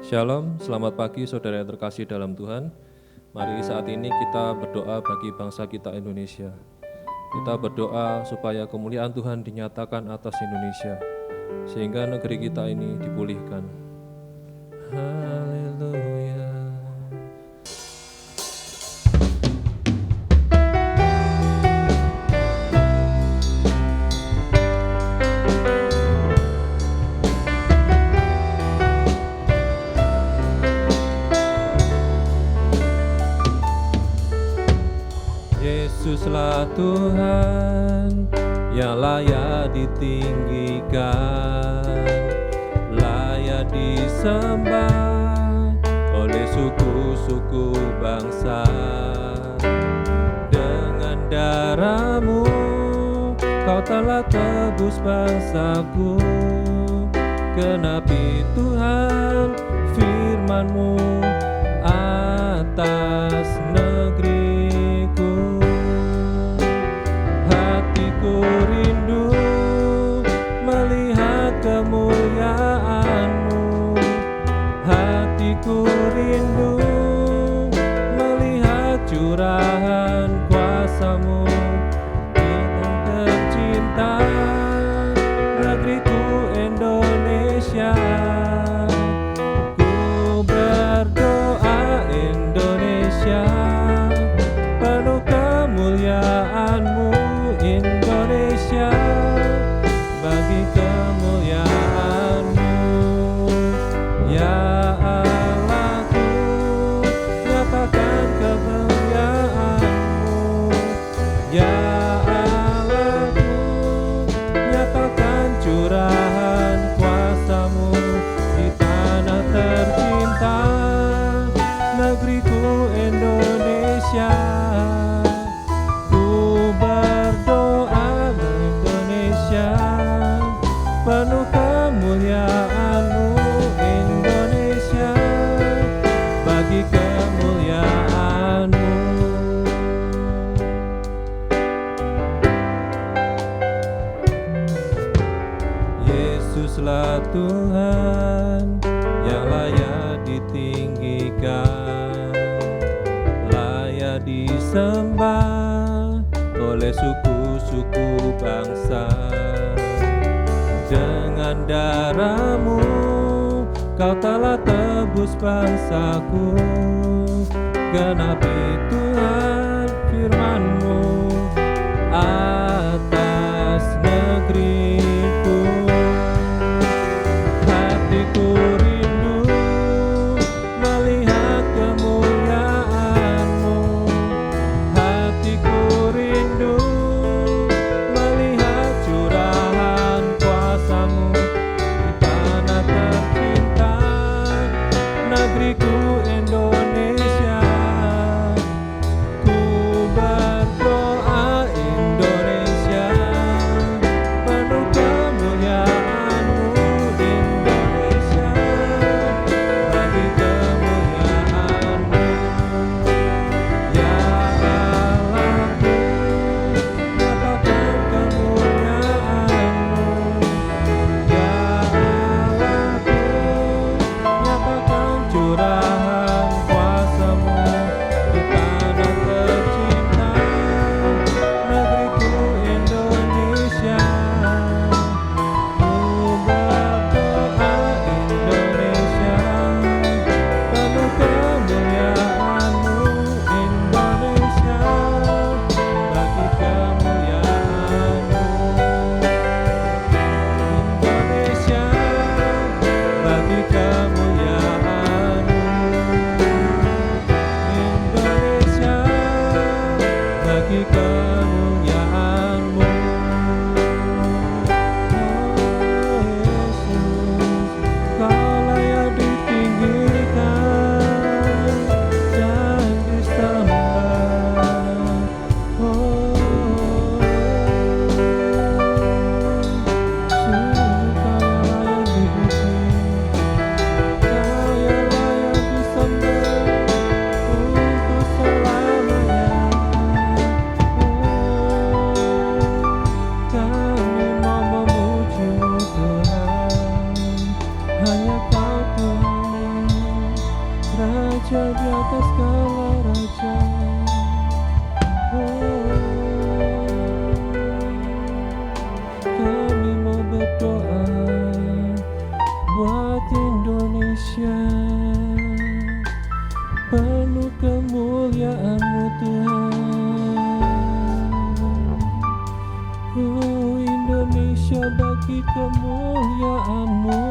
Shalom, selamat pagi saudara yang terkasih dalam Tuhan. Mari saat ini kita berdoa bagi bangsa kita Indonesia. Kita berdoa supaya kemuliaan Tuhan dinyatakan atas Indonesia, sehingga negeri kita ini dipulihkan. Haleluya. Yesuslah Tuhan yang layak ditinggikan, layak disembah oleh suku-suku bangsa. Dengan darah-Mu Kau telah tebus bangsaku. Genapi Tuhan firman-Mu atas negeriku. Hatiku rindu melihat kemuliaan-Mu. Hatiku rindu melihat curahan kuasa-Mu. Kita tercinta negeriku Indonesia. Ku berdoa Indonesia, penuh kemuliaan-Mu Indonesia, bagi kemuliaan-Mu. Ya Allahku, nyatakan kemuliaan-Mu. Ya Allahku, nyatakan curahan kuasa-Mu di tanah tercinta, negeriku Indonesia. Ku berdoa Indonesia, penuh kemuliaan-Mu Indonesia, bagi kemuliaan-Mu. Yesuslah Tuhan yang layak ditinggikan, layak disembah oleh suku-suku bangsa. Dengan darah-Mu Kau telah tebus bangsaku. Genapi Tuhan firman-Mu atas negeriku. Hatiku rindu melihat kemuliaan-Mu. Hatiku rindu melihat curahan kuasa-Mu di tanah tercinta, negeriku Indonesia. kemuliaan-Mu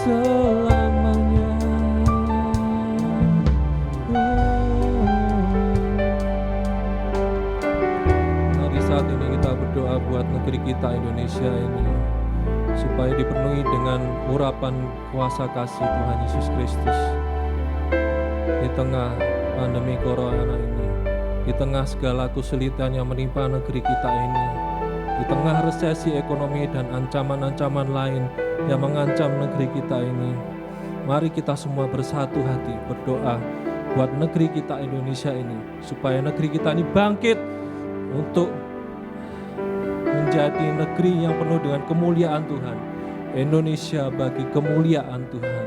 selamanya. Mari saat ini kita berdoa buat negeri kita Indonesia ini, supaya dipenuhi dengan urapan kuasa kasih Tuhan Yesus Kristus. Di tengah pandemi corona ini, di tengah segala kesulitan yang menimpa negeri kita ini, di tengah resesi ekonomi dan ancaman-ancaman lain yang mengancam negeri kita ini, mari kita semua bersatu hati berdoa buat negeri kita Indonesia ini, supaya negeri kita ini bangkit untuk menjadi negeri yang penuh dengan kemuliaan Tuhan. Indonesia bagi kemuliaan Tuhan.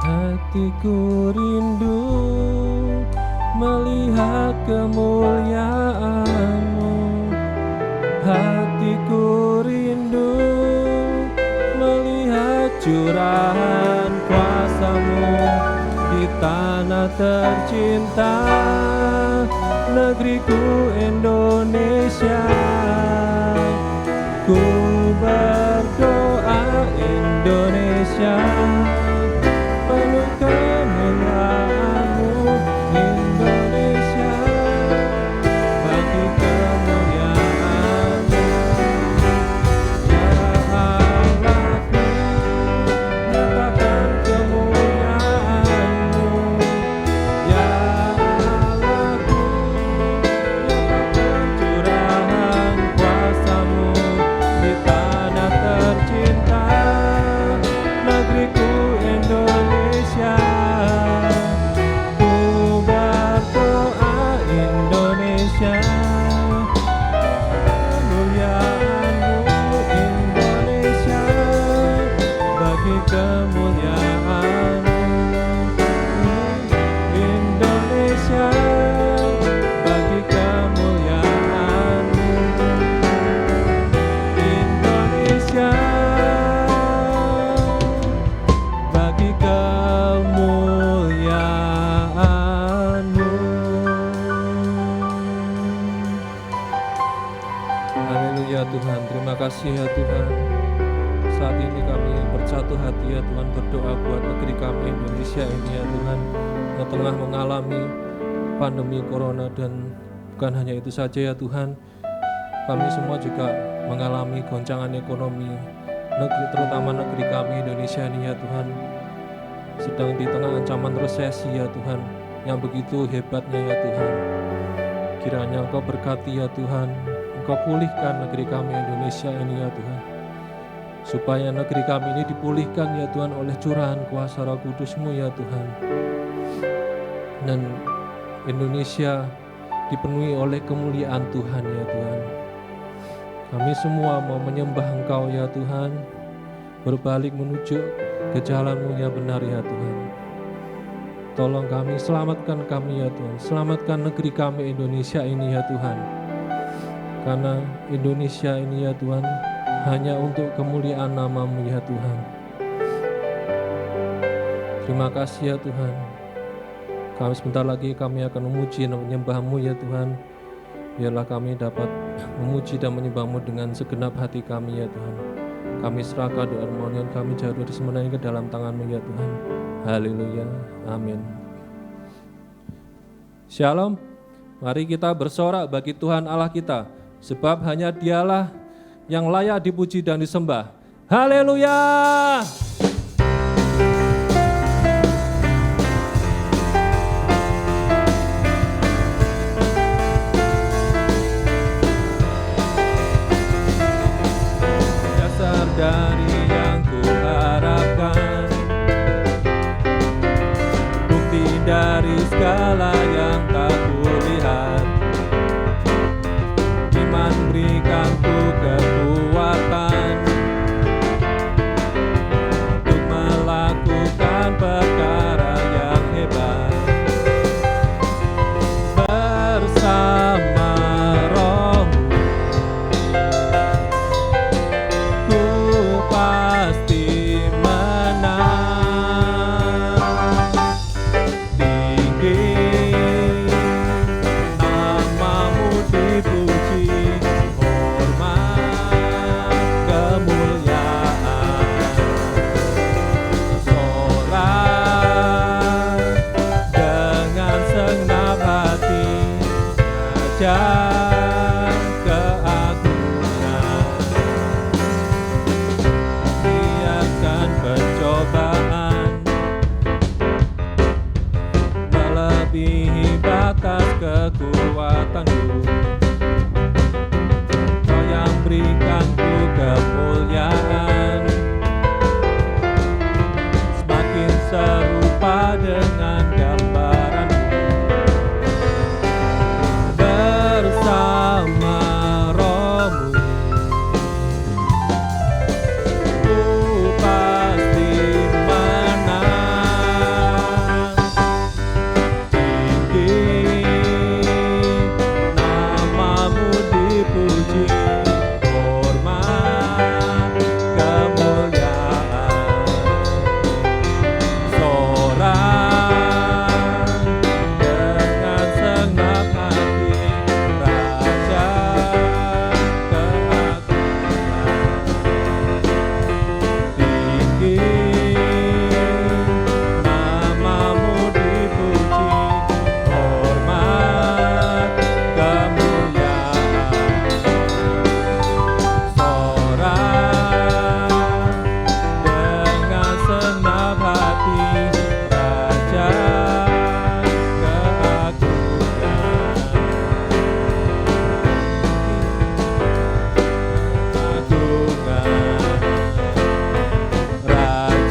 Hatiku rindu melihat kemuliaan-Mu. Hatiku rindu melihat curahan kuasa-Mu di tanah tercinta, negeriku Indonesia. Ku berdoa Indonesia penuh kemuliaan-Mu, Indonesia bagi kemuliaan-Mu. Ya Allahku, nyatakan kemuliaan-Mu. Ya Allahku, nyatakan curahan kuasa-Mu di tanah tercinta, negeriku Indonesia. Ku berdoa Indonesia, kemuliaan-Mu Indonesia bagi kemuliaan-Mu. Indonesia bagi kemuliaan-Mu. Indonesia bagi kemuliaan-Mu. Haleluya Tuhan, terima kasih ya Tuhan. Saat ini kami bersatu hati ya Tuhan, berdoa buat negeri kami Indonesia ini ya Tuhan, yang tengah mengalami pandemi corona. Dan bukan hanya itu saja ya Tuhan, kami semua juga mengalami goncangan ekonomi, terutama negeri kami Indonesia ini ya Tuhan, sedang di tengah ancaman resesi ya Tuhan, yang begitu hebatnya ya Tuhan. Kiranya Engkau berkati ya Tuhan, Engkau pulihkan negeri kami Indonesia ini ya Tuhan, supaya negeri kami ini dipulihkan ya Tuhan oleh curahan kuasa Roh Kudus-Mu ya Tuhan. Dan Indonesia dipenuhi oleh kemuliaan Tuhan ya Tuhan. Kami semua mau menyembah Engkau ya Tuhan, berbalik menuju ke jalan-Mu yang benar ya Tuhan. Tolong kami, selamatkan kami ya Tuhan, selamatkan negeri kami Indonesia ini ya Tuhan. Karena Indonesia ini ya Tuhan hanya untuk kemuliaan nama-Mu ya Tuhan. Terima kasih ya Tuhan. Kami sebentar lagi kami akan memuji dan menyembah-Mu ya Tuhan. Biarlah kami dapat memuji dan menyembah-Mu dengan segenap hati kami ya Tuhan. Kami serahkan doa permohonan kami jatuh di semuanya ke dalam tangan-Mu ya Tuhan. Haleluya, amin. Shalom. Mari kita bersorak bagi Tuhan Allah kita, sebab hanya Dialah yang layak dipuji dan disembah. Haleluya. Dasar dari yang kuharapkan, bukti dari segala yang tak kulihat, iman berikanku kekuatan,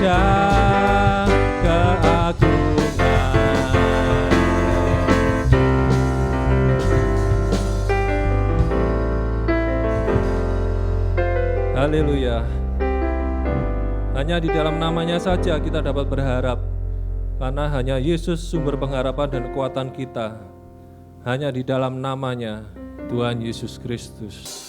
puja keagungan. Haleluya. Hanya di dalam namanya saja kita dapat berharap, karena hanya Yesus sumber pengharapan dan kekuatan kita. Hanya di dalam namanya, Tuhan Yesus Kristus.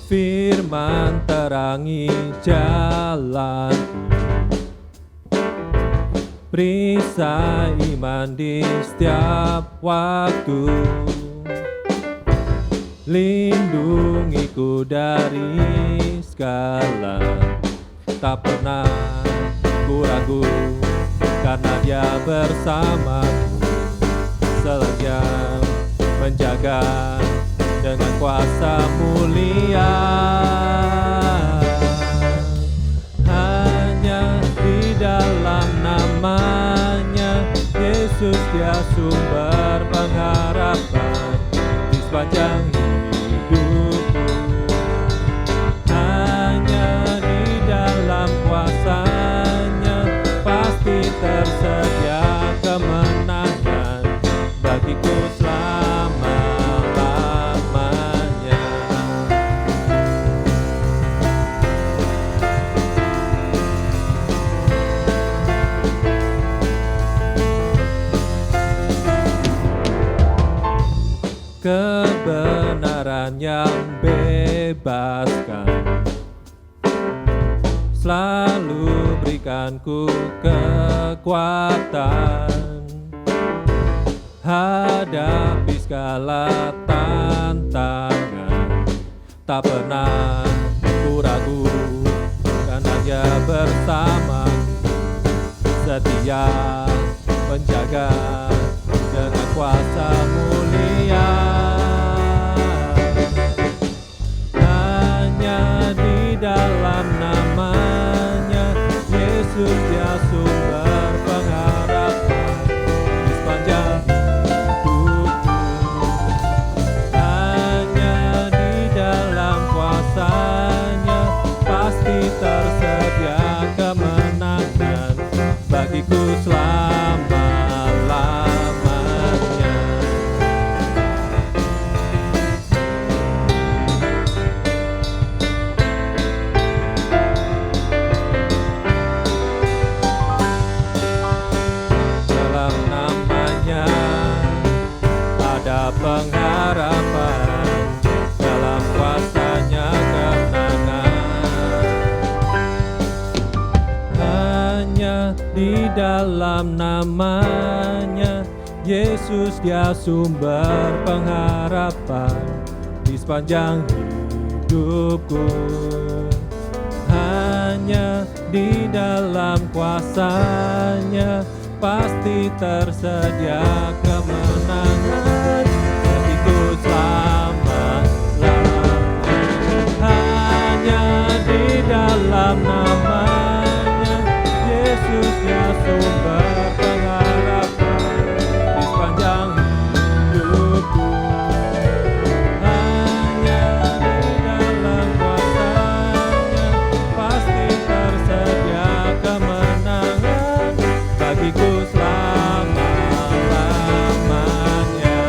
Firman terangi jalan, perisai iman di setiap waktu, lindungiku dari segala, tak pernah ku ragu, karena Dia bersamaku, selamanya menjaga dengan kuasa mulia. Hanya di dalam namanya Yesus, Dia sumber pengharapan di sepanjang hidupku. Hanya di dalam kuasa-Nya pasti tersedia kemenangan bagiku selama kebenaran yang bebaskan, selalu berikanku kekuatan, hadapi segala tantangan, tak pernah ku ragu, karena Dia bersama, setia menjaga dengan kuasa mulia. Hanya di dalam namanya Yesus, Dia sumber pengharapan di sepanjang hidupku. Hanya di dalam kuasa-Nya pasti tersedia kemenangan bagiku selama-lamanya. Dalam namanya ada pengharapan, dalam kuasa-Nya kemenangan. Hanya di dalam namanya Yesus, Dia sumber pengharapan di sepanjang hidupku. Hanya di dalam kuasa-Nya pasti tersedia kemenangan bagiku selama-lamanya. Hanya di dalam namanya Yesus, Dia sumber pengharapan di sepanjang hidupku. Hanya di dalam kuasa-Nya pasti tersedia kemenangan bagiku selama-lamanya.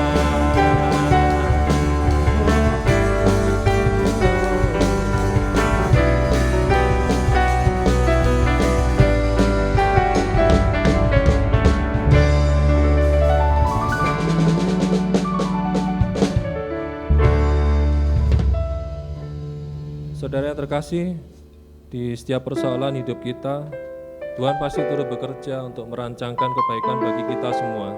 Saudara yang terkasih, di setiap persoalan hidup kita, Tuhan pasti turut bekerja untuk merancangkan kebaikan bagi kita semua.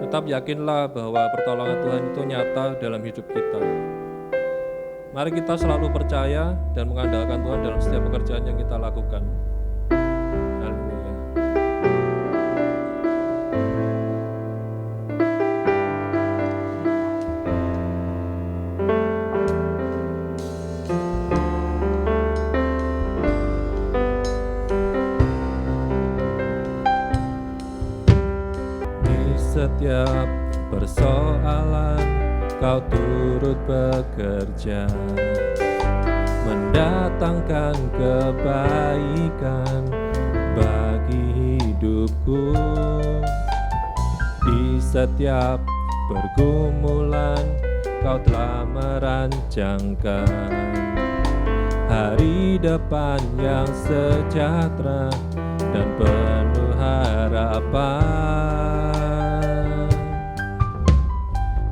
Tetap yakinlah bahwa pertolongan Tuhan itu nyata dalam hidup kita. Mari kita selalu percaya dan mengandalkan Tuhan dalam setiap pekerjaan yang kita lakukan. Haleluya. setiap persoalan Kau turut bekerja, mendatangkan kebaikan bagi hidupku. Di setiap pergumulan Kau telah merancangkan hari depan yang sejahtera dan penuh harapan.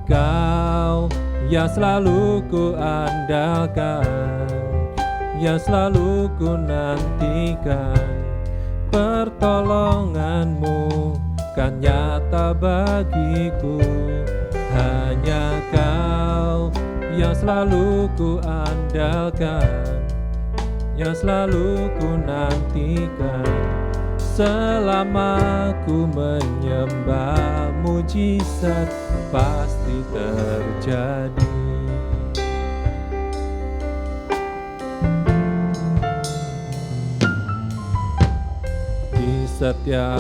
Kau yang selalu ku andalkan, yang selalu ku nantikan, pertolonganmu kan nyata bagiku. Hanya Kau yang selalu ku andalkan, yang selalu ku nantikan. Selama ku menyembah, mujizat pasti terjadi. Di setiap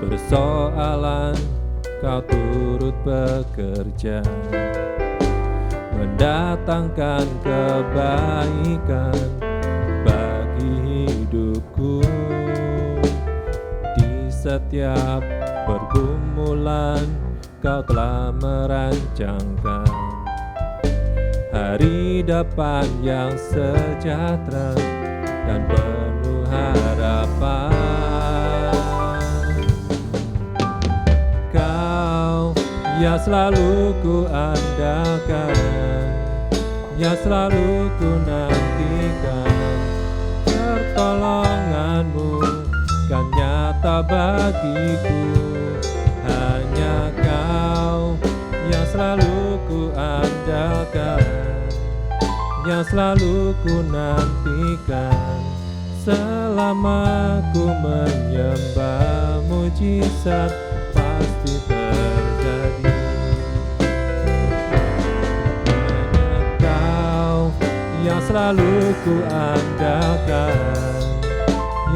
persoalan Kau turut bekerja, mendatangkan kebaikan bagi hidupku. Di setiap pergumulan Kau telah merancangkan hari depan yang sejahtera dan penuh harapan. Kau yang selalu ku andalkan, yang selalu ku nantikan, pertolonganmu kan nyata bagiku. Hanya Kau yang selalu ku andalkan, yang selalu ku nantikan. Selama ku menyembah, mujizat pasti terjadi. Hanya Kau yang selalu ku andalkan,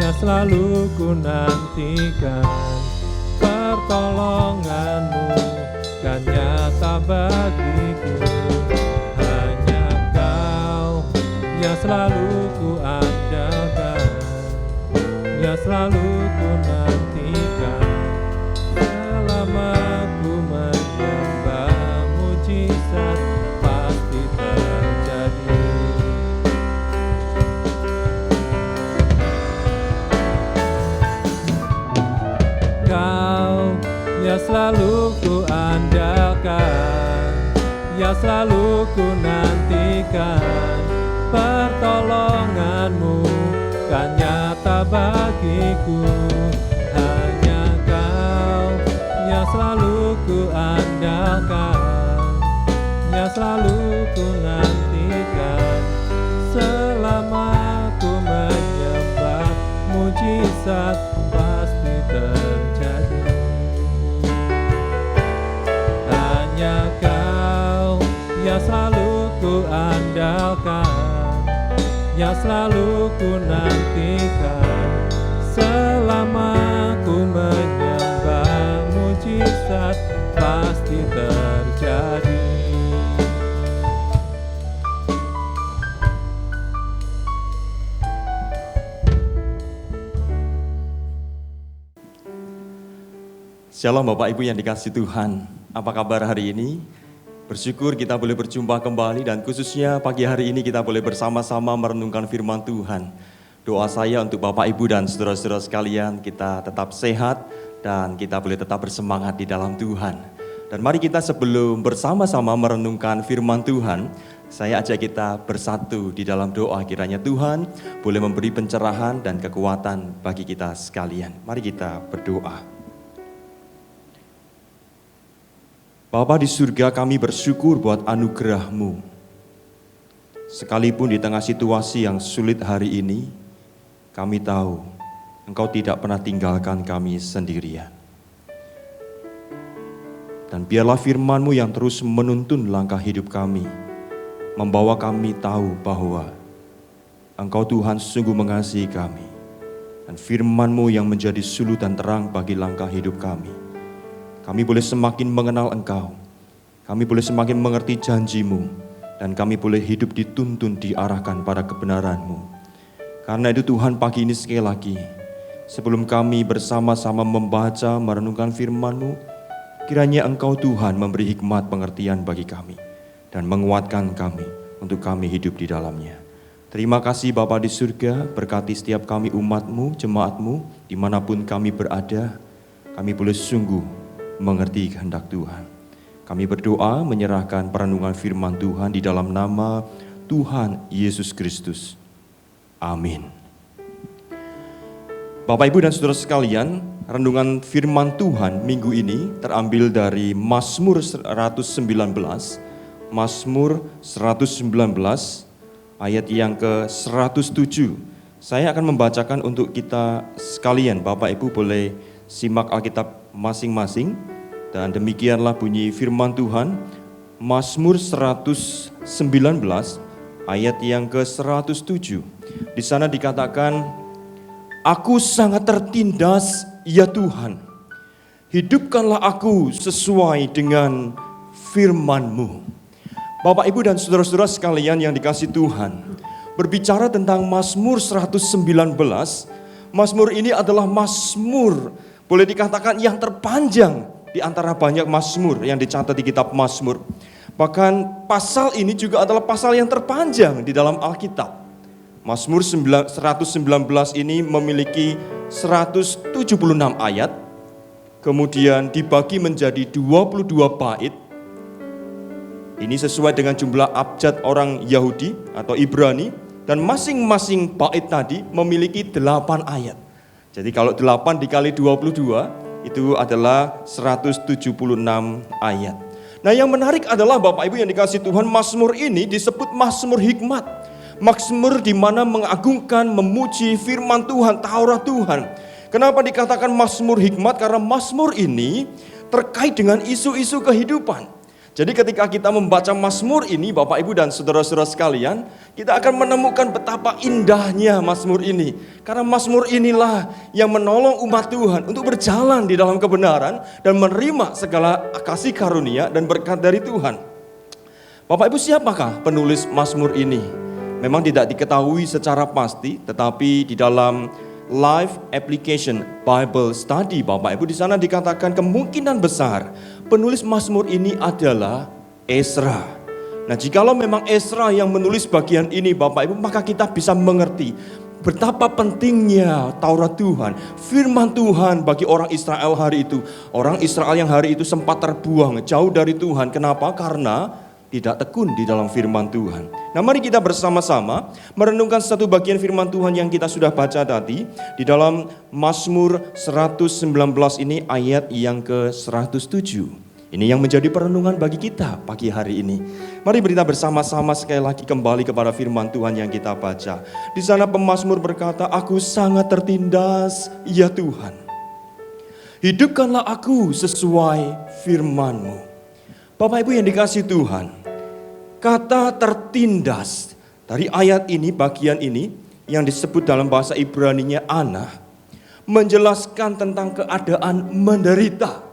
yang selalu ku nantikan, pertolonganmu kan nyata bagiku. Hanya Kau yang selalu ku andalkan, yang selalu ku nantikan. Selama ku menyembah, mujizat pasti terjadi. Kau yang selalu ku andalkan, yang selalu ku nantikan, pertolonganmu kan nyata bagiku. Hanya Kau yang selalu ku andalkan, yang selalu ku nantikan. Selama ku menyembah, mujizat pasti terjadi. Hanya Kau yang selalu ku andalkan, yang selalu ku nantikan. Selama ku menyembah, mujizat pasti terjadi. Shalom Bapak Ibu yang dikasihi Tuhan. Apa kabar hari ini? Bersyukur kita boleh berjumpa kembali dan khususnya pagi hari ini kita boleh bersama-sama merenungkan firman Tuhan. Doa saya untuk Bapak Ibu dan saudara-saudara sekalian, kita tetap sehat dan kita boleh tetap bersemangat di dalam Tuhan. Dan mari kita sebelum bersama-sama merenungkan firman Tuhan, saya ajak kita bersatu di dalam doa. Kiranya Tuhan boleh memberi pencerahan dan kekuatan bagi kita sekalian. Mari kita berdoa. Bapa di surga, kami bersyukur buat anugerah-Mu. Sekalipun di tengah situasi yang sulit hari ini, kami tahu Engkau tidak pernah tinggalkan kami sendirian. Dan biarlah firman-Mu yang terus menuntun langkah hidup kami, membawa kami tahu bahwa Engkau Tuhan sungguh mengasihi kami. Dan firman-Mu yang menjadi suluh dan terang bagi langkah hidup kami. kami boleh semakin mengenal Engkau, kami boleh semakin mengerti janji-Mu, dan kami boleh hidup dituntun, diarahkan pada kebenaran-Mu. Karena itu Tuhan, pagi ini sekali lagi, sebelum kami bersama-sama membaca, merenungkan firman-Mu, kiranya Engkau Tuhan memberi hikmat pengertian bagi kami, dan menguatkan kami untuk kami hidup di dalamnya. Terima kasih Bapa di surga, berkati setiap kami umat-Mu, jemaat-Mu, dimanapun kami berada, kami boleh sungguh mengerti kehendak Tuhan. Kami berdoa menyerahkan perenungan firman Tuhan di dalam nama Tuhan Yesus Kristus. Amin. Bapak, Ibu, dan saudara sekalian, renungan firman Tuhan minggu ini terambil dari Mazmur 119, Mazmur 119 ayat yang ke-107. Saya akan membacakan untuk kita sekalian. Bapak Ibu boleh simak Alkitab masing-masing. Dan demikianlah bunyi firman Tuhan, Mazmur 119 ayat yang ke-107. Di sana dikatakan, aku sangat tertindas, ya Tuhan. Hidupkanlah aku sesuai dengan firman-Mu. Bapak, Ibu, dan saudara-saudara sekalian yang dikasihi Tuhan, berbicara tentang Mazmur 119, Mazmur ini adalah Mazmur, boleh dikatakan yang terpanjang di antara banyak Mazmur yang dicatat di kitab Mazmur. Bahkan pasal ini juga adalah pasal yang terpanjang di dalam Alkitab. Mazmur 119 ini memiliki 176 ayat, kemudian dibagi menjadi 22 bait. Ini sesuai dengan jumlah abjad orang Yahudi atau Ibrani, dan masing-masing bait tadi memiliki 8 ayat. Jadi kalau 8 dikali 22 itu adalah 176 ayat. Nah, yang menarik adalah Bapak Ibu yang dikasihi Tuhan, Mazmur ini disebut Mazmur hikmat. Mazmur di mana mengagungkan, memuji firman Tuhan, Taurat Tuhan. Kenapa dikatakan Mazmur hikmat? Karena Mazmur ini terkait dengan isu-isu kehidupan. Jadi ketika kita membaca Mazmur ini, Bapak Ibu dan saudara-saudara sekalian, kita akan menemukan betapa indahnya Mazmur ini. Karena Mazmur inilah yang menolong umat Tuhan untuk berjalan di dalam kebenaran dan menerima segala kasih karunia dan berkat dari Tuhan. Bapak Ibu, siapakah penulis Mazmur ini? Memang tidak diketahui secara pasti, tetapi di dalam Live Application Bible Study, Bapak Ibu, di sana dikatakan kemungkinan besar penulis Mazmur ini adalah Ezra. Nah, jikalau memang Ezra yang menulis bagian ini, Bapak Ibu, maka kita bisa mengerti betapa pentingnya Taurat Tuhan, firman Tuhan bagi orang Israel hari itu. Orang Israel yang hari itu sempat terbuang jauh dari Tuhan. Kenapa? Karena tidak tekun di dalam firman Tuhan. Nah, mari kita bersama-sama merenungkan satu bagian firman Tuhan yang kita sudah baca tadi di dalam Mazmur 119 ini ayat yang ke-107. Ini yang menjadi perenungan bagi kita pagi hari ini. Mari kita bersama-sama sekali lagi kembali kepada firman Tuhan yang kita baca. Di sana pemazmur berkata, aku sangat tertindas, ya Tuhan. Hidupkanlah aku sesuai firman-Mu. Bapak Ibu yang dikasihi Tuhan, kata tertindas dari ayat ini, bagian ini yang disebut dalam bahasa Ibraninya ana, menjelaskan tentang keadaan menderita,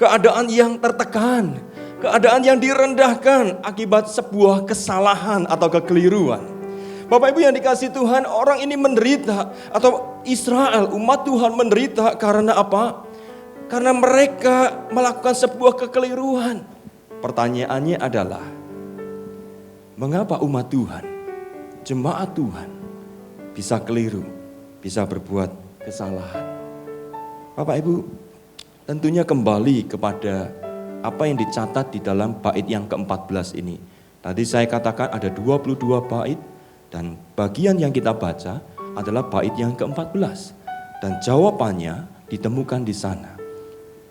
keadaan yang tertekan, keadaan yang direndahkan akibat sebuah kesalahan atau kekeliruan. Bapak Ibu yang dikasihi Tuhan, orang ini menderita, atau Israel, umat Tuhan menderita karena apa? Karena mereka melakukan sebuah kekeliruan. Pertanyaannya adalah, mengapa umat Tuhan, jemaat Tuhan bisa keliru, bisa berbuat kesalahan? Bapak Ibu, tentunya kembali kepada apa yang dicatat di dalam bait yang ke-14 ini. Tadi saya katakan ada 22 bait, dan bagian yang kita baca adalah bait yang ke-14. Dan jawabannya ditemukan di sana.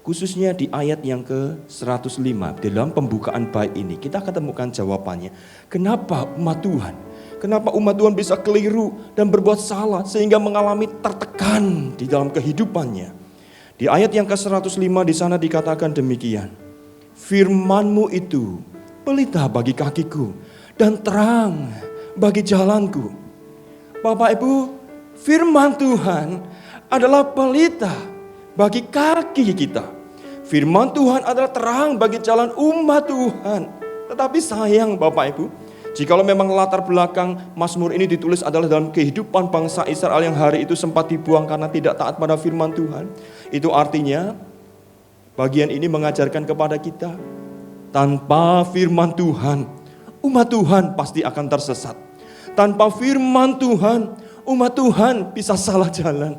Khususnya di ayat yang ke-105, dalam pembukaan bait ini kita ketemukan jawabannya. Kenapa umat Tuhan? Kenapa umat Tuhan bisa keliru dan berbuat salah sehingga mengalami tertekan di dalam kehidupannya? Di ayat yang ke-105 di sana dikatakan demikian. Firman-Mu itu pelita bagi kakiku dan terang bagi jalanku. Bapak Ibu, firman Tuhan adalah pelita bagi kaki kita. Firman Tuhan adalah terang bagi jalan umat Tuhan. Tetapi sayang Bapak Ibu, jikalau memang latar belakang Mazmur ini ditulis adalah dalam kehidupan bangsa Israel yang hari itu sempat dibuang karena tidak taat pada firman Tuhan, itu artinya bagian ini mengajarkan kepada kita, tanpa firman Tuhan, umat Tuhan pasti akan tersesat. Tanpa firman Tuhan, umat Tuhan bisa salah jalan.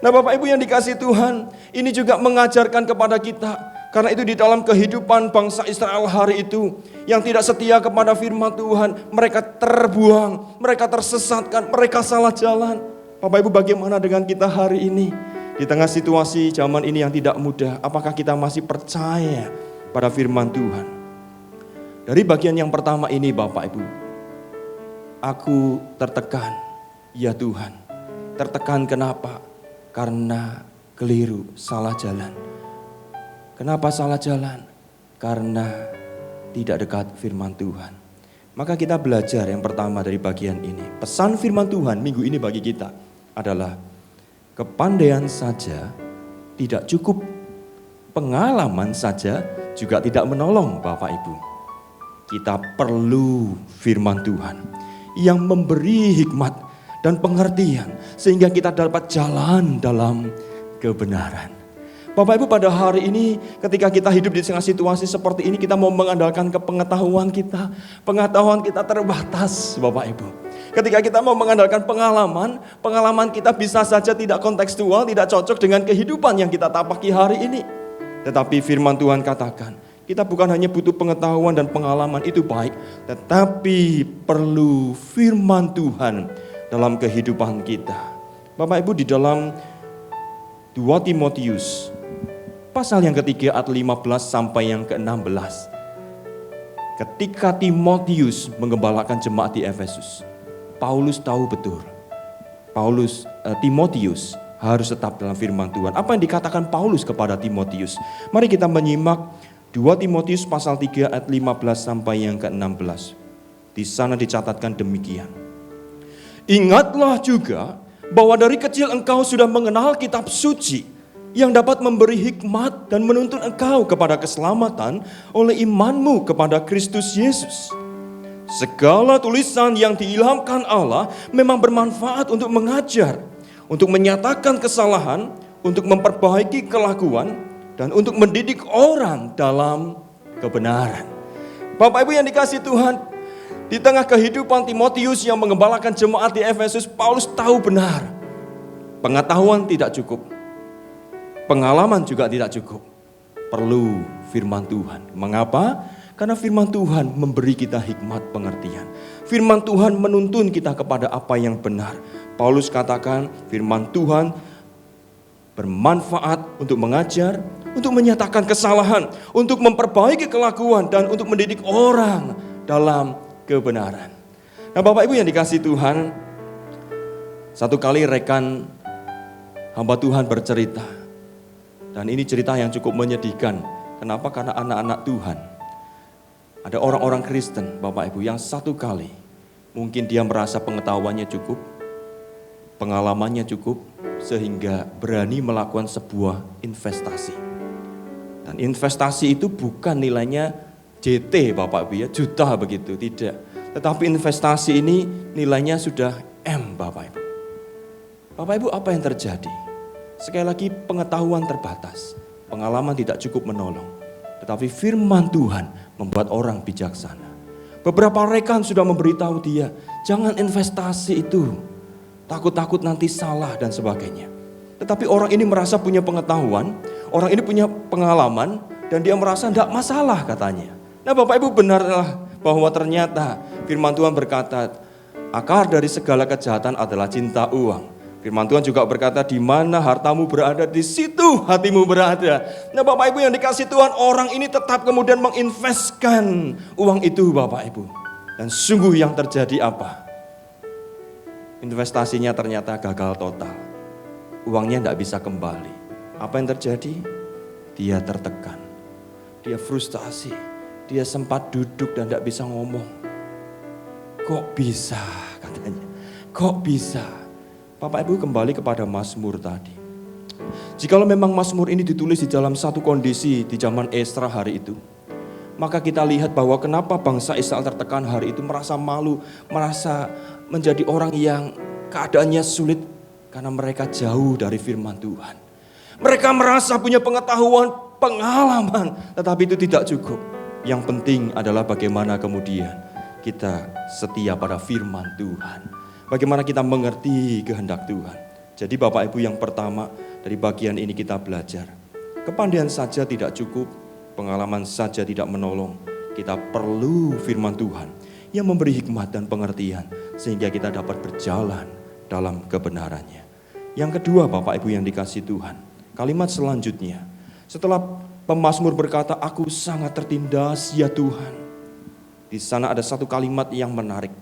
Nah Bapak Ibu yang dikasihi Tuhan, ini juga mengajarkan kepada kita. Karena itu di dalam kehidupan bangsa Israel hari itu, yang tidak setia kepada firman Tuhan, mereka terbuang, mereka tersesatkan, mereka salah jalan. Bapak Ibu, bagaimana dengan kita hari ini? Di tengah situasi zaman ini yang tidak mudah, apakah kita masih percaya pada firman Tuhan? Dari bagian yang pertama ini Bapak Ibu, aku tertekan, ya Tuhan. Tertekan kenapa? Karena keliru, salah jalan. Kenapa salah jalan? Karena tidak dekat firman Tuhan. Maka kita belajar yang pertama dari bagian ini. Pesan firman Tuhan minggu ini bagi kita adalah kepandaian saja tidak cukup. Pengalaman saja juga tidak menolong Bapak Ibu. Kita perlu firman Tuhan yang memberi hikmat dan pengertian sehingga kita dapat jalan dalam kebenaran. Bapak Ibu, pada hari ini ketika kita hidup di tengah situasi seperti ini, kita mau mengandalkan kepengetahuan kita. Pengetahuan kita terbatas Bapak Ibu. Ketika kita mau mengandalkan pengalaman kita bisa saja tidak kontekstual, tidak cocok dengan kehidupan yang kita tapaki hari ini. Tetapi firman Tuhan katakan, kita bukan hanya butuh pengetahuan dan pengalaman, itu baik, tetapi perlu firman Tuhan dalam kehidupan kita. Bapak Ibu, di dalam 2 Timotius pasal yang ketiga ayat 15 sampai yang ke-16. Ketika Timotius menggembalakan jemaat di Efesus, Paulus tahu betul Timotius harus tetap dalam firman Tuhan. Apa yang dikatakan Paulus kepada Timotius? Mari kita menyimak 2 Timotius pasal 3 ayat 15 sampai yang ke-16. Di sana dicatatkan demikian. Ingatlah juga bahwa dari kecil engkau sudah mengenal kitab suci yang dapat memberi hikmat dan menuntun engkau kepada keselamatan oleh imanmu kepada Kristus Yesus. Segala tulisan yang diilhamkan Allah memang bermanfaat untuk mengajar, untuk menyatakan kesalahan, untuk memperbaiki kelakuan, dan untuk mendidik orang dalam kebenaran. Bapak Ibu yang dikasihi Tuhan, di tengah kehidupan Timotius yang menggembalakan jemaat di Efesus, Paulus tahu benar pengetahuan tidak cukup, pengalaman juga tidak cukup, perlu firman Tuhan. Mengapa? Karena firman Tuhan memberi kita hikmat pengertian. Firman Tuhan menuntun kita kepada apa yang benar. Paulus katakan firman Tuhan bermanfaat untuk mengajar, untuk menyatakan kesalahan, untuk memperbaiki kelakuan, dan untuk mendidik orang dalam kebenaran. Nah Bapak Ibu yang dikasihi Tuhan, satu kali rekan hamba Tuhan bercerita, dan ini cerita yang cukup menyedihkan. Kenapa? Karena anak-anak Tuhan, ada orang-orang Kristen Bapak Ibu yang satu kali mungkin dia merasa pengetahuannya cukup, pengalamannya cukup, sehingga berani melakukan sebuah investasi. Dan investasi itu bukan nilainya JT Bapak Ibu ya, juta begitu, tidak. Tetapi investasi ini nilainya sudah M Bapak Ibu. Bapak Ibu, apa yang terjadi? Sekali lagi, pengetahuan terbatas, pengalaman tidak cukup menolong. Tetapi firman Tuhan membuat orang bijaksana. Beberapa rekan sudah memberitahu dia, jangan investasi itu, takut-takut nanti salah dan sebagainya. Tetapi orang ini merasa punya pengetahuan, orang ini punya pengalaman, dan dia merasa tidak masalah katanya. Nah Bapak Ibu, benarlah bahwa ternyata firman Tuhan berkata, akar dari segala kejahatan adalah cinta uang. Firman Tuhan juga berkata, di mana hartamu berada, di situ hatimu berada. Nah Bapak Ibu yang dikasihi Tuhan, orang ini tetap kemudian menginvestkan uang itu Bapak Ibu. Dan sungguh yang terjadi apa? Investasinya ternyata gagal total. Uangnya tidak bisa kembali. Apa yang terjadi? Dia tertekan. Dia frustasi. Dia sempat duduk dan tidak bisa ngomong. Kok bisa katanya? Kok bisa? Bapak Ibu kembali kepada Mazmur tadi. Jikalau memang Mazmur ini ditulis di dalam satu kondisi di zaman Esra hari itu, maka kita lihat bahwa kenapa bangsa Israel tertekan hari itu, merasa malu, merasa menjadi orang yang keadaannya sulit karena mereka jauh dari firman Tuhan. Mereka merasa punya pengetahuan, pengalaman, tetapi itu tidak cukup. Yang penting adalah bagaimana kemudian kita setia pada firman Tuhan. Bagaimana kita mengerti kehendak Tuhan. Jadi Bapak Ibu, yang pertama dari bagian ini kita belajar. Kepandaian saja tidak cukup, pengalaman saja tidak menolong. Kita perlu firman Tuhan yang memberi hikmat dan pengertian sehingga kita dapat berjalan dalam kebenarannya. Yang kedua Bapak Ibu yang dikasihi Tuhan, kalimat selanjutnya, setelah pemazmur berkata, aku sangat tertindas ya Tuhan. Di sana ada satu kalimat yang menarik.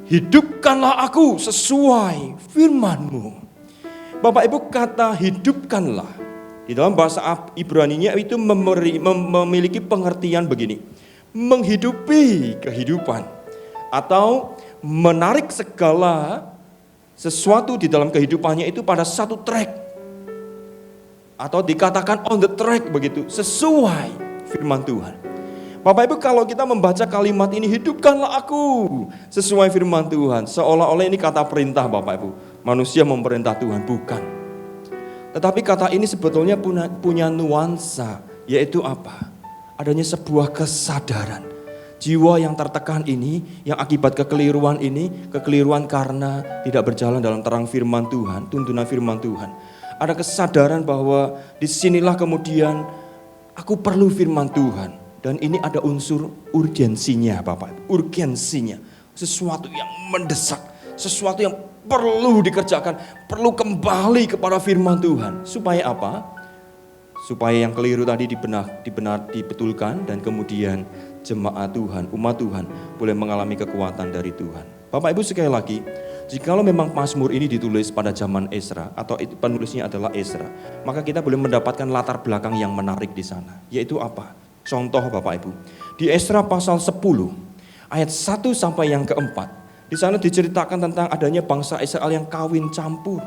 Hidupkanlah aku sesuai firman-Mu. Bapak Ibu, kata hidupkanlah di dalam bahasa Ibrani-nya itu memiliki pengertian begini. Menghidupi kehidupan atau menarik segala sesuatu di dalam kehidupannya itu pada satu track. Atau dikatakan on the track begitu, sesuai firman Tuhan. Bapak Ibu, kalau kita membaca kalimat ini, hidupkanlah aku sesuai firman Tuhan, seolah-olah ini kata perintah Bapak Ibu. Manusia memerintah Tuhan, bukan. Tetapi kata ini sebetulnya punya nuansa, yaitu apa? Adanya sebuah kesadaran. Jiwa yang tertekan ini, yang akibat kekeliruan ini, kekeliruan karena tidak berjalan dalam terang firman Tuhan, tuntunan firman Tuhan. Ada kesadaran bahwa disinilah kemudian aku perlu firman Tuhan. Dan ini ada unsur urgensinya Bapak Ibu, urgensinya. Sesuatu yang mendesak, sesuatu yang perlu dikerjakan, perlu kembali kepada firman Tuhan. Supaya apa? Supaya yang keliru tadi dibetulkan dan kemudian jemaat Tuhan, umat Tuhan boleh mengalami kekuatan dari Tuhan. Bapak Ibu, sekali lagi, jikalau memang Mazmur ini ditulis pada zaman Esra atau itu penulisnya adalah Esra, maka kita boleh mendapatkan latar belakang yang menarik di sana. Yaitu apa? Contoh Bapak Ibu, di Esra pasal 10 ayat 1 sampai yang keempat, di sana diceritakan tentang adanya bangsa Israel yang kawin campur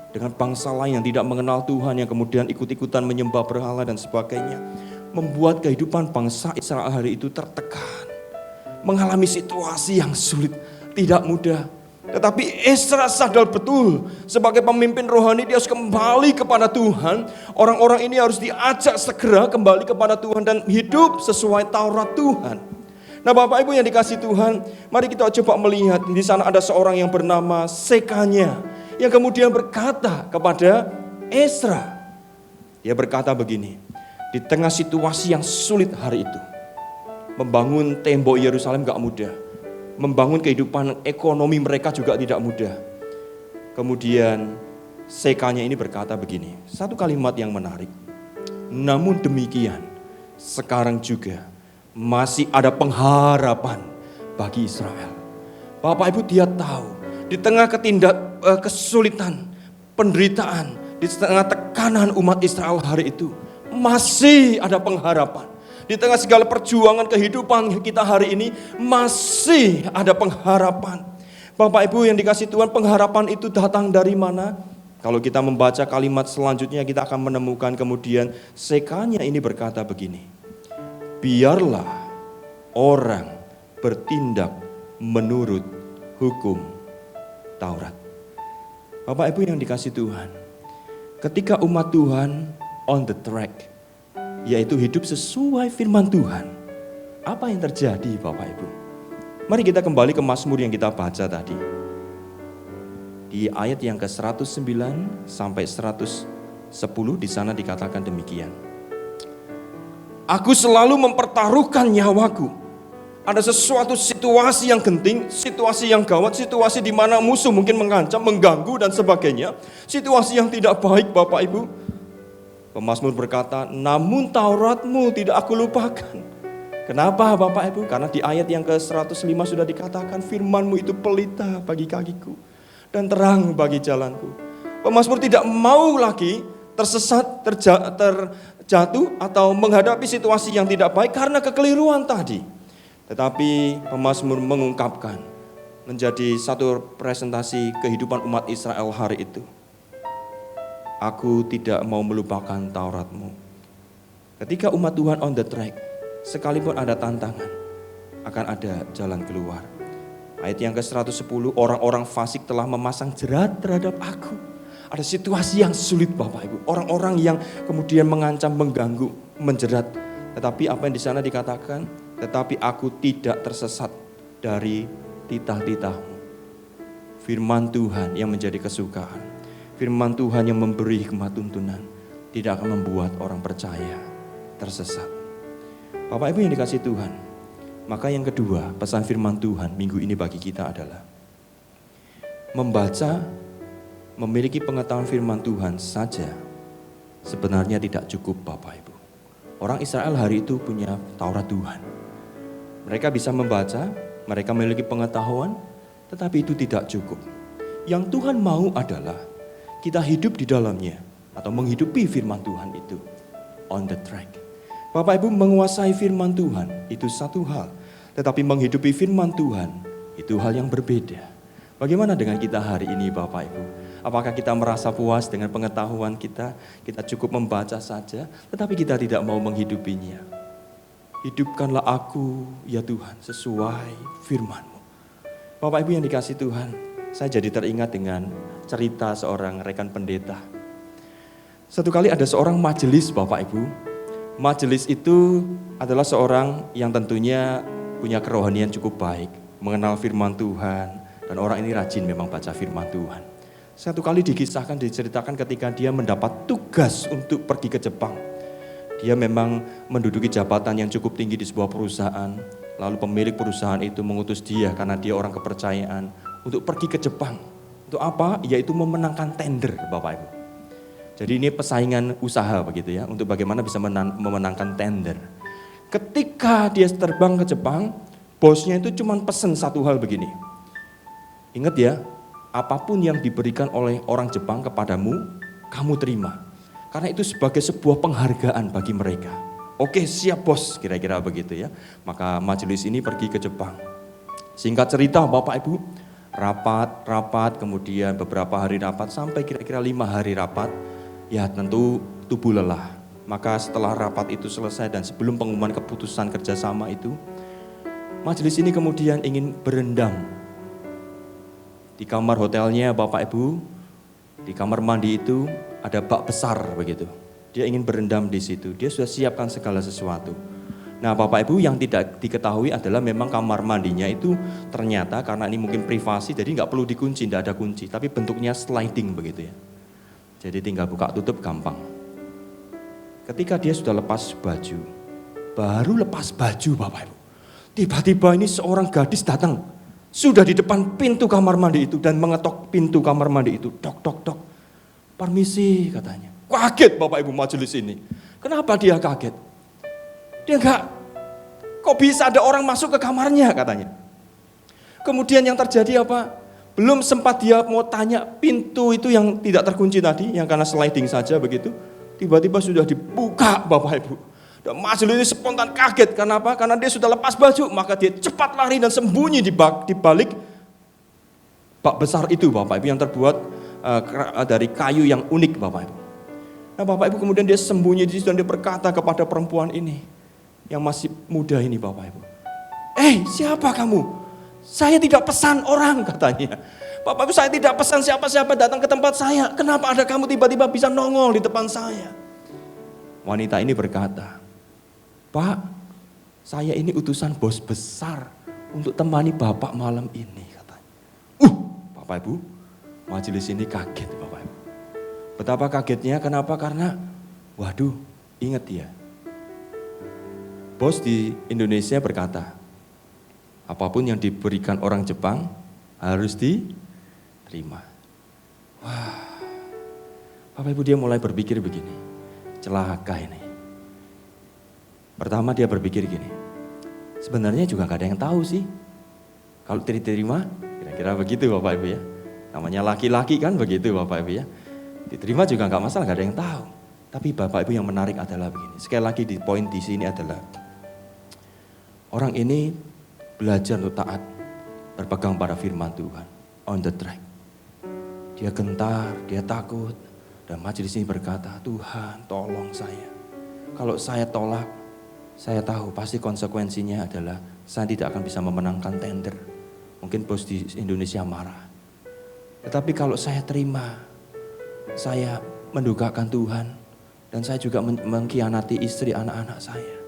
dengan bangsa lain yang tidak mengenal Tuhan, yang kemudian ikut-ikutan menyembah berhala dan sebagainya, membuat kehidupan bangsa Israel hari itu tertekan, mengalami situasi yang sulit, tidak mudah. Tetapi Esra sadar betul sebagai pemimpin rohani dia harus kembali kepada Tuhan. Orang-orang ini harus diajak segera kembali kepada Tuhan dan hidup sesuai Taurat Tuhan. Nah Bapak Ibu yang dikasihi Tuhan, mari kita coba melihat di sana ada seorang yang bernama Sekanya yang kemudian berkata kepada Esra. Dia berkata begini, di tengah situasi yang sulit hari itu, membangun tembok Yerusalem gak mudah. Membangun kehidupan ekonomi mereka juga tidak mudah. Kemudian Sekanya ini berkata begini, satu kalimat yang menarik. Namun demikian, sekarang juga masih ada pengharapan bagi Israel. Bapak Ibu, dia tahu di tengah kesulitan, penderitaan, di tengah tekanan umat Israel hari itu, masih ada pengharapan. Di tengah segala perjuangan kehidupan kita hari ini, masih ada pengharapan. Bapak Ibu yang dikasihi Tuhan, pengharapan itu datang dari mana? Kalau kita membaca kalimat selanjutnya, kita akan menemukan kemudian Sekanya ini berkata begini. Biarlah orang bertindak menurut hukum Taurat. Bapak Ibu yang dikasihi Tuhan, ketika umat Tuhan on the track, yaitu hidup sesuai firman Tuhan, apa yang terjadi Bapak Ibu? Mari kita kembali ke Mazmur yang kita baca tadi. Di ayat yang ke-109 sampai 110 di sana dikatakan demikian. Aku selalu mempertaruhkan nyawaku. Ada sesuatu situasi yang genting, situasi yang gawat, situasi di mana musuh mungkin mengancam, mengganggu dan sebagainya. Situasi yang tidak baik Bapak Ibu. Pemazmur berkata, namun Taurat-Mu tidak aku lupakan. Kenapa Bapak Ibu? Karena di ayat yang ke-105 sudah dikatakan firman-Mu itu pelita bagi kakiku dan terang bagi jalanku. Pemazmur tidak mau lagi tersesat, terjatuh atau menghadapi situasi yang tidak baik karena kekeliruan tadi. Tetapi pemazmur mengungkapkan menjadi satu presentasi kehidupan umat Israel hari itu. Aku tidak mau melupakan Taurat-Mu. Ketika umat Tuhan on the track, sekalipun ada tantangan, akan ada jalan keluar. Ayat yang ke-110, orang-orang fasik telah memasang jerat terhadap aku. Ada situasi yang sulit Bapak Ibu. Orang-orang yang kemudian mengancam, mengganggu, menjerat. Tetapi apa yang di sana dikatakan? Tetapi aku tidak tersesat dari titah-titah-Mu. Firman Tuhan yang menjadi kesukaan. Firman Tuhan yang memberi hikmat tuntunan. Tidak akan membuat orang percaya tersesat. Bapak Ibu yang dikasihi Tuhan. Maka yang kedua, pesan firman Tuhan minggu ini bagi kita adalah membaca, memiliki pengetahuan firman Tuhan saja sebenarnya tidak cukup Bapak Ibu. Orang Israel hari itu punya Taurat Tuhan. Mereka bisa membaca, mereka memiliki pengetahuan, tetapi itu tidak cukup. Yang Tuhan mau adalah kita hidup di dalamnya atau menghidupi firman Tuhan itu on the track. Bapak Ibu, menguasai firman Tuhan itu satu hal, tetapi menghidupi firman Tuhan itu hal yang berbeda. Bagaimana dengan kita hari ini Bapak Ibu? Apakah kita merasa puas dengan pengetahuan kita? Kita cukup membaca saja, tetapi kita tidak mau menghidupinya. Hidupkanlah aku ya Tuhan sesuai firman-Mu. Bapak Ibu yang dikasihi Tuhan, saya jadi teringat dengan cerita seorang rekan pendeta. Satu kali ada seorang majelis Bapak Ibu. Majelis itu adalah seorang yang tentunya punya kerohanian cukup baik, mengenal firman Tuhan, dan orang ini rajin memang baca firman Tuhan. Satu kali diceritakan ketika dia mendapat tugas untuk pergi ke Jepang. Dia memang menduduki jabatan yang cukup tinggi di sebuah perusahaan, lalu pemilik perusahaan itu mengutus dia karena dia orang kepercayaan untuk pergi ke Jepang. Untuk apa? Yaitu memenangkan tender Bapak Ibu. Jadi ini persaingan usaha begitu ya, untuk bagaimana bisa memenangkan tender. Ketika dia terbang ke Jepang, bosnya itu cuma pesen satu hal begini. Ingat ya, apapun yang diberikan oleh orang Jepang kepadamu, kamu terima. Karena itu sebagai sebuah penghargaan bagi mereka. Oke, siap bos, kira-kira begitu ya. Maka majelis ini pergi ke Jepang. Singkat cerita Bapak Ibu, rapat, kemudian beberapa hari rapat, sampai kira-kira 5 hari rapat. Ya tentu tubuh lelah. Maka setelah rapat itu selesai dan sebelum pengumuman keputusan kerjasama itu, majelis ini kemudian ingin berendam. Di kamar hotelnya Bapak Ibu, di kamar mandi itu ada bak besar begitu. Dia ingin berendam di situ, dia sudah siapkan segala sesuatu. Nah Bapak Ibu, yang tidak diketahui adalah memang kamar mandinya itu ternyata karena ini mungkin privasi, jadi nggak perlu dikunci, tidak ada kunci. Tapi bentuknya sliding begitu ya. Jadi tinggal buka tutup gampang. Ketika dia sudah lepas baju, baru lepas baju Bapak Ibu, tiba-tiba ini seorang gadis datang, sudah di depan pintu kamar mandi itu dan mengetok pintu kamar mandi itu, tok tok tok. Permisi katanya. Kaget Bapak Ibu majelis ini. Kenapa dia kaget? Dia kok bisa ada orang masuk ke kamarnya katanya. Kemudian yang terjadi apa? Belum sempat dia mau tanya, pintu itu yang tidak terkunci tadi, yang karena sliding saja begitu, tiba-tiba sudah dibuka Bapak Ibu. Dan majelis ini spontan kaget, karena apa? Karena dia sudah lepas baju, maka dia cepat lari dan sembunyi di balik bak besar itu Bapak Ibu, yang terbuat dari kayu yang unik Bapak Ibu. Nah Bapak Ibu, kemudian dia sembunyi di situ dan dia berkata kepada perempuan ini, yang masih muda ini Bapak Ibu. Siapa kamu? Saya tidak pesan orang katanya. Bapak Ibu, saya tidak pesan siapa-siapa datang ke tempat saya. Kenapa ada kamu tiba-tiba bisa nongol di depan saya? Wanita ini berkata, Pak, saya ini utusan bos besar untuk temani Bapak malam ini katanya. Bapak Ibu, majelis ini kaget Bapak Ibu. Betapa kagetnya, kenapa? Karena, waduh, ingat ya. Bos di Indonesia berkata, apapun yang diberikan orang Jepang harus diterima. Wah, Bapak Ibu, dia mulai berpikir begini, celaka ini. Pertama dia berpikir gini, sebenarnya juga gak ada yang tahu sih. Kalau diterima, kira-kira begitu Bapak Ibu ya. Namanya laki-laki kan begitu Bapak Ibu ya. Diterima juga gak masalah, gak ada yang tahu. Tapi Bapak Ibu yang menarik adalah begini. Sekali lagi di poin di sini adalah, orang ini belajar untuk taat, berpegang pada firman Tuhan, on the track. Dia gentar, dia takut, Dan majelis ini berkata, Tuhan tolong saya. Kalau saya tolak, saya tahu pasti konsekuensinya adalah saya tidak akan bisa memenangkan tender. Mungkin bos di Indonesia marah. Tetapi kalau saya terima, saya mendukakan Tuhan. Dan saya juga mengkhianati istri anak-anak saya.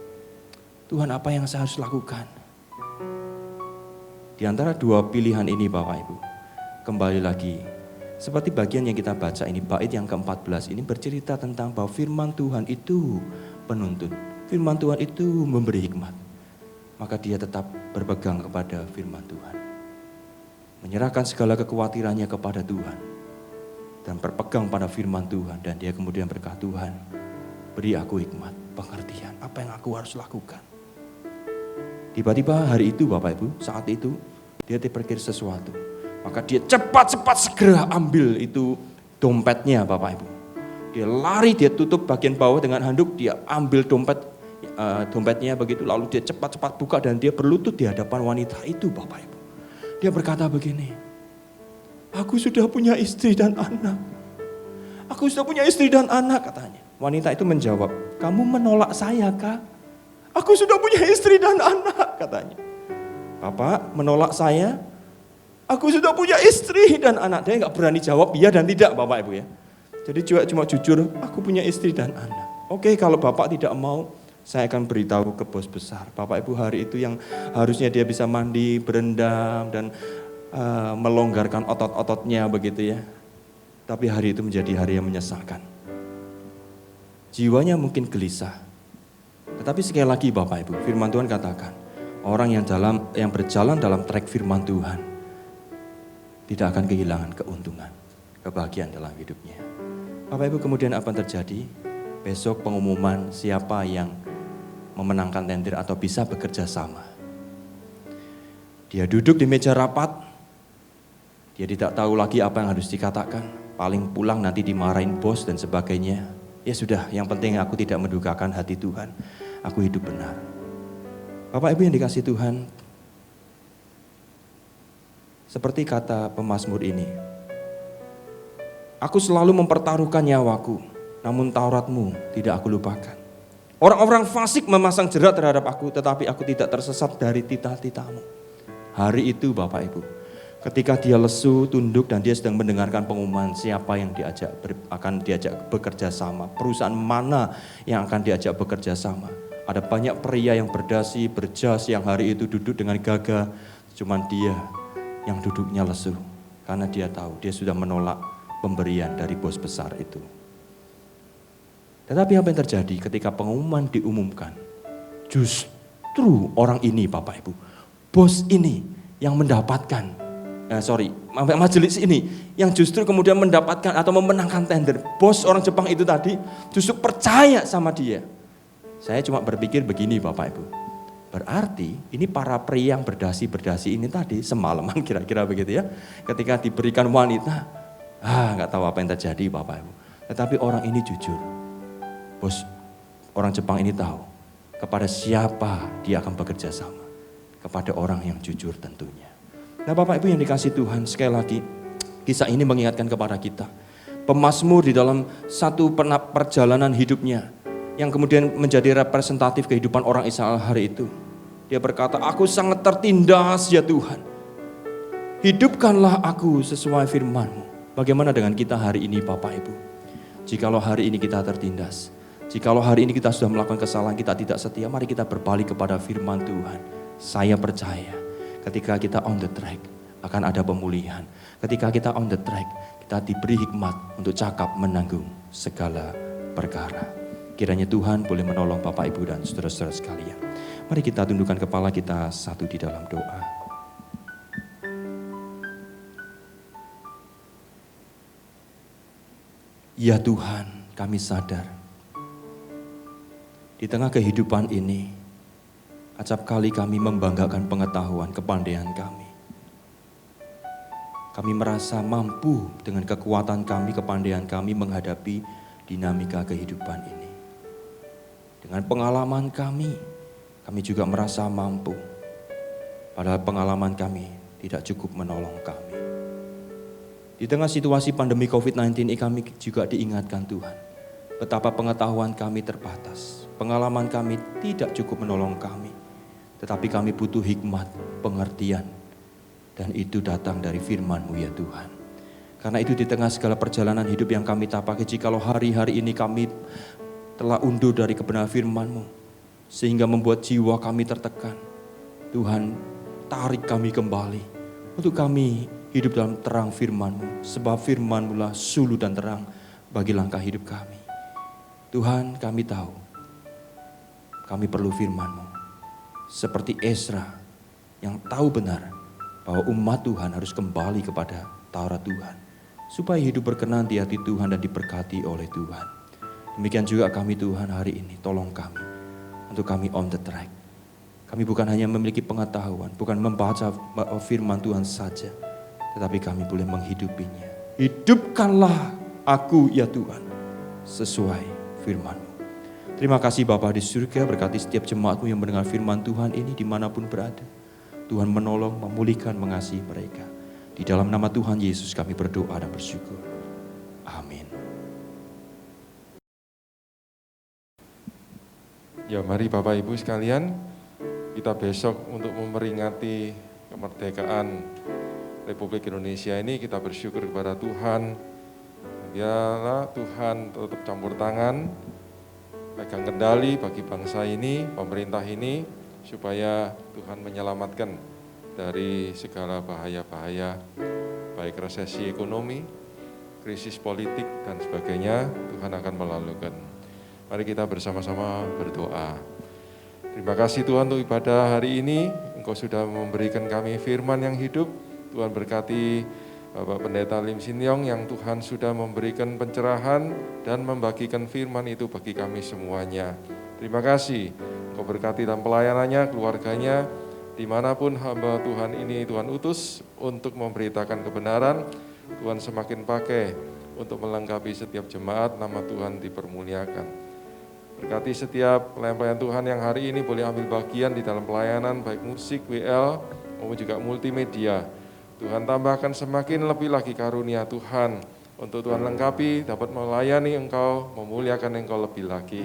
Tuhan, apa yang saya harus lakukan? Di antara dua pilihan ini Bapak Ibu, kembali lagi, seperti bagian yang kita baca ini, bait yang ke-14 ini bercerita tentang bahwa firman Tuhan itu penuntun. Firman Tuhan itu memberi hikmat. Maka dia tetap berpegang kepada firman Tuhan. Menyerahkan segala kekhawatirannya kepada Tuhan. Dan berpegang pada firman Tuhan. Dan dia kemudian berkata, Tuhan, beri aku hikmat, pengertian, apa yang aku harus lakukan. Tiba-tiba hari itu Bapak Ibu, saat itu dia terpikir sesuatu. Maka dia cepat-cepat segera ambil itu dompetnya Bapak Ibu. Dia lari, dia tutup bagian bawah dengan handuk, dia ambil dompetnya begitu. Lalu dia cepat-cepat buka dan dia berlutut di hadapan wanita itu Bapak Ibu. Dia berkata begini, aku sudah punya istri dan anak. Aku sudah punya istri dan anak katanya. Wanita itu menjawab, kamu menolak saya kah? Aku sudah punya istri dan anak katanya. Bapak menolak saya? Aku sudah punya istri dan anak. Dia gak berani jawab iya dan tidak Bapak Ibu ya. Jadi cuma jujur, aku punya istri dan anak. Oke, kalau Bapak tidak mau, saya akan beritahu ke bos besar. Bapak Ibu hari itu yang harusnya dia bisa mandi, berendam dan melonggarkan otot-ototnya begitu ya. Tapi hari itu menjadi hari yang menyesalkan. Jiwanya mungkin gelisah. Tetapi sekali lagi Bapak Ibu, firman Tuhan katakan, orang yang berjalan dalam trek firman Tuhan tidak akan kehilangan keuntungan, kebahagiaan dalam hidupnya. Bapak Ibu, kemudian apa yang terjadi? Besok pengumuman siapa yang memenangkan tender atau bisa bekerja sama. Dia duduk di meja rapat, dia tidak tahu lagi apa yang harus dikatakan. Paling pulang nanti dimarahin bos dan sebagainya. Ya sudah, yang penting aku tidak mendukakan hati Tuhan. Aku hidup benar. Bapak Ibu yang dikasihi Tuhan, seperti kata pemazmur ini, aku selalu mempertaruhkan nyawaku, namun Tauratmu tidak aku lupakan. Orang-orang fasik memasang jerat terhadap aku, tetapi aku tidak tersesat dari titah-titahmu. Hari itu Bapak Ibu, ketika dia lesu, tunduk dan dia sedang mendengarkan pengumuman siapa yang akan diajak bekerja sama, perusahaan mana yang akan diajak bekerja sama. Ada banyak pria yang berdasi, berjas yang hari itu duduk dengan gagah, cuman dia yang duduknya lesu karena dia tahu dia sudah menolak pemberian dari bos besar itu. Tetapi apa yang terjadi ketika pengumuman diumumkan? Justru orang ini Bapak Ibu, bos ini yang mendapatkan, majelis ini yang justru kemudian mendapatkan atau memenangkan tender. Bos orang Jepang itu tadi justru percaya sama dia. Saya cuma berpikir begini Bapak Ibu, berarti ini para pria yang berdasi-berdasi ini tadi semalaman kira-kira begitu ya. Ketika diberikan wanita, gak tahu apa yang terjadi Bapak Ibu. Tetapi orang ini jujur. Bos orang Jepang ini tahu kepada siapa dia akan bekerja sama. Kepada orang yang jujur tentunya. Nah Bapak Ibu yang dikasihi Tuhan, sekali lagi kisah ini mengingatkan kepada kita. Pemazmur di dalam satu perjalanan hidupnya yang kemudian menjadi representatif kehidupan orang Israel hari itu. Dia berkata, aku sangat tertindas ya Tuhan. Hidupkanlah aku sesuai firman-Mu. Bagaimana dengan kita hari ini Bapak Ibu? Jikalau hari ini kita tertindas, jikalau hari ini kita sudah melakukan kesalahan, kita tidak setia, mari kita berbalik kepada firman Tuhan. Saya percaya ketika kita on the track akan ada pemulihan. Ketika kita on the track, kita diberi hikmat untuk cakap menanggung segala perkara. Kiranya Tuhan boleh menolong Bapak Ibu dan saudara-saudara sekalian. Mari kita tundukkan kepala kita satu di dalam doa. Ya Tuhan, kami sadar di tengah kehidupan ini, acap kali kami membanggakan pengetahuan, kepandaian kami. Kami merasa mampu dengan kekuatan kami, kepandaian kami menghadapi dinamika kehidupan ini. Dengan pengalaman kami juga merasa mampu. Padahal pengalaman kami tidak cukup menolong kami. Di tengah situasi pandemi COVID-19 ini kami juga diingatkan Tuhan, betapa pengetahuan kami terbatas, pengalaman kami tidak cukup menolong kami, tetapi kami butuh hikmat, pengertian, dan itu datang dari firman-Mu ya Tuhan. Karena itu di tengah segala perjalanan hidup yang kami tapaki, jikalau hari-hari ini kami telah undur dari kebenaran firman-Mu, sehingga membuat jiwa kami tertekan, Tuhan tarik kami kembali, untuk kami hidup dalam terang firman-Mu, sebab firman-Mu lah suluh dan terang bagi langkah hidup kami. Tuhan, kami tahu, kami perlu firman-Mu. Seperti Ezra yang tahu benar bahwa umat Tuhan harus kembali kepada Taurat Tuhan, supaya hidup berkenan di hati Tuhan dan diberkati oleh Tuhan. Demikian juga kami Tuhan hari ini, tolong kami, untuk kami on the track. Kami bukan hanya memiliki pengetahuan, bukan membaca firman Tuhan saja, tetapi kami boleh menghidupinya. Hidupkanlah aku ya Tuhan, sesuai firman-Mu. Terima kasih Bapa di surga, berkati setiap jemaat-Mu yang mendengar firman Tuhan ini dimanapun berada. Tuhan menolong, memulihkan, mengasihi mereka. Di dalam nama Tuhan Yesus kami berdoa dan bersyukur. Amin. Ya mari Bapak Ibu sekalian, kita besok untuk memperingati kemerdekaan Republik Indonesia ini kita bersyukur kepada Tuhan. Biarlah Tuhan tetap campur tangan, pegang kendali bagi bangsa ini, pemerintah ini, supaya Tuhan menyelamatkan dari segala bahaya-bahaya, baik resesi ekonomi, krisis politik, dan sebagainya, Tuhan akan melalukan. Mari kita bersama-sama berdoa. Terima kasih Tuhan untuk ibadah hari ini, Engkau sudah memberikan kami firman yang hidup. Tuhan berkati Bapak Pendeta Lim Sin Yong yang Tuhan sudah memberikan pencerahan dan membagikan firman itu bagi kami semuanya. Terima kasih, Engkau berkati dalam pelayanannya, keluarganya, dimanapun hamba Tuhan ini Tuhan utus untuk memberitakan kebenaran. Tuhan semakin pakai untuk melengkapi setiap jemaat, nama Tuhan dipermuliakan. Berkati setiap pelayan Tuhan yang hari ini boleh ambil bagian di dalam pelayanan, baik musik, WL, maupun juga multimedia. Tuhan tambahkan semakin lebih lagi karunia Tuhan, untuk Tuhan lengkapi, dapat melayani Engkau, memuliakan Engkau lebih lagi.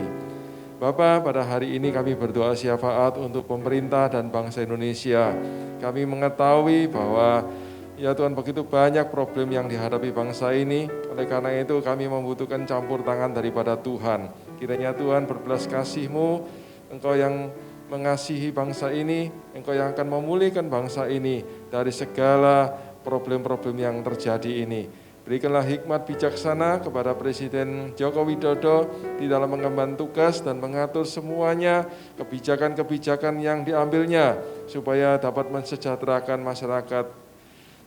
Bapa, pada hari ini kami berdoa syafaat untuk pemerintah dan bangsa Indonesia. Kami mengetahui bahwa ya Tuhan begitu banyak problem yang dihadapi bangsa ini, oleh karena itu kami membutuhkan campur tangan daripada Tuhan. Kiranya Tuhan berbelas kasih-Mu, Engkau yang mengasihi bangsa ini, Engkau yang akan memulihkan bangsa ini dari segala problem-problem yang terjadi ini. Berikanlah hikmat bijaksana kepada Presiden Joko Widodo di dalam mengemban tugas dan mengatur semuanya kebijakan-kebijakan yang diambilnya, supaya dapat mensejahterakan masyarakat.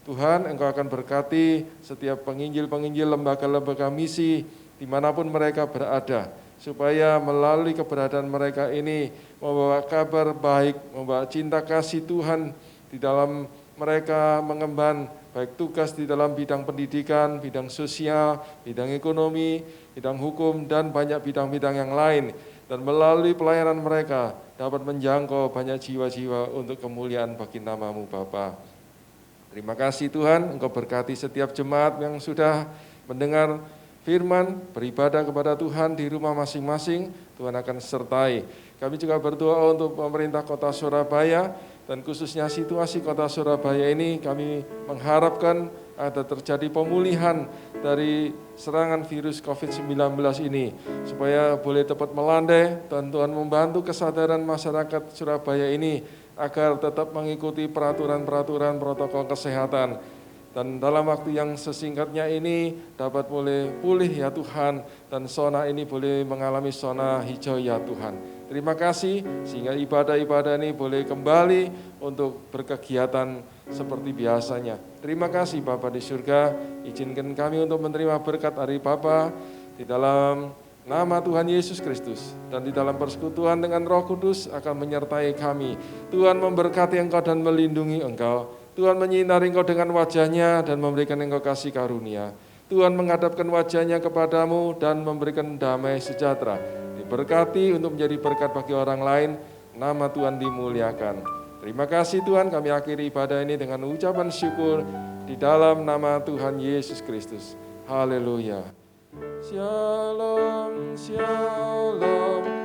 Tuhan, Engkau akan berkati setiap penginjil-penginjil, lembaga-lembaga misi dimanapun mereka berada, supaya melalui keberadaan mereka ini membawa kabar baik, membawa cinta kasih Tuhan di dalam mereka mengemban baik tugas di dalam bidang pendidikan, bidang sosial, bidang ekonomi, bidang hukum, dan banyak bidang-bidang yang lain. Dan melalui pelayanan mereka dapat menjangkau banyak jiwa-jiwa untuk kemuliaan bagi nama-Mu Bapa. Terima kasih Tuhan, Engkau berkati setiap jemaat yang sudah mendengar firman, beribadah kepada Tuhan di rumah masing-masing, Tuhan akan sertai. Kami juga berdoa untuk pemerintah kota Surabaya, dan khususnya situasi kota Surabaya ini kami mengharapkan ada terjadi pemulihan dari serangan virus COVID-19 ini, supaya boleh tepat melandai, dan Tuhan membantu kesadaran masyarakat Surabaya ini agar tetap mengikuti peraturan-peraturan protokol kesehatan. Dan dalam waktu yang sesingkatnya ini dapat boleh pulih ya Tuhan, dan zona ini boleh mengalami zona hijau ya Tuhan. Terima kasih sehingga ibadah-ibadah ini boleh kembali untuk berkegiatan seperti biasanya. Terima kasih Bapa di surga, izinkan kami untuk menerima berkat dari Bapa di dalam nama Tuhan Yesus Kristus, dan di dalam persekutuan dengan Roh Kudus akan menyertai kami. Tuhan memberkati Engkau dan melindungi Engkau. Tuhan menyinari Engkau dengan wajah-Nya dan memberikan Engkau kasih karunia. Tuhan menghadapkan wajah-Nya kepadamu dan memberikan damai sejahtera. Diberkati untuk menjadi berkat bagi orang lain, nama Tuhan dimuliakan. Terima kasih Tuhan, kami akhiri ibadah ini dengan ucapan syukur. Di dalam nama Tuhan Yesus Kristus. Haleluya. Shalom, shalom.